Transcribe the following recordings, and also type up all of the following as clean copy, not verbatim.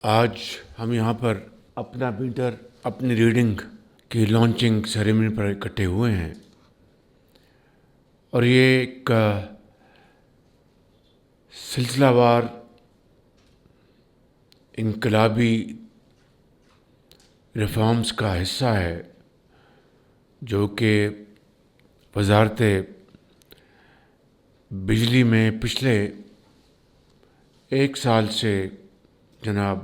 آج ہم یہاں پر اپنا میٹر اپنی ریڈنگ کی لانچنگ سیریمنی پر اکٹھے ہوئے ہیں، اور یہ ایک سلسلہ وار انقلابی ریفارمز کا حصہ ہے جو کہ وزارت بجلی میں پچھلے 1 سال سے جناب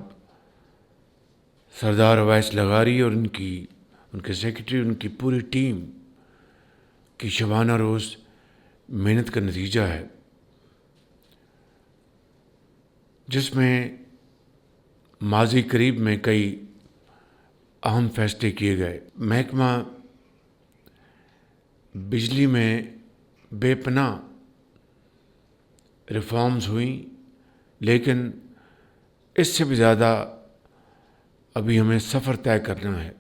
سردار اویس لغاری اور ان کے سیکرٹری، ان کی پوری ٹیم کی شبانہ روز محنت کا نتیجہ ہے، جس میں ماضی قریب میں کئی اہم فیصلے کیے گئے۔ محکمہ بجلی میں بے پناہ ریفارمز ہوئیں، لیکن اس سے بھی زیادہ ابھی ہمیں سفر طے کرنا ہے۔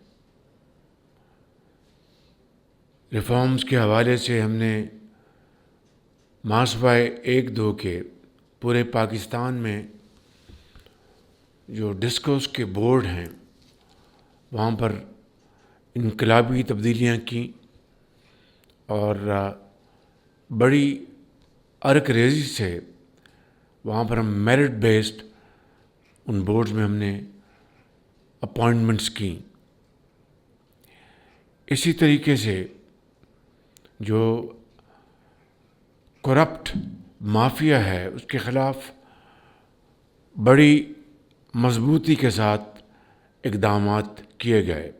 ریفارمز کے حوالے سے ہم نے ماسوائے 1-2 کے پورے پاکستان میں جو ڈسکوز کے بورڈ ہیں وہاں پر انقلابی تبدیلیاں کیں، اور بڑی ارک ریزی سے وہاں پر ہم میرٹ بیسڈ ان بورڈز میں ہم نے اپوائنٹمنٹس کیں۔ اسی طریقے سے جو کرپٹ مافیا ہے اس کے خلاف بڑی مضبوطی کے ساتھ اقدامات کیے گئے۔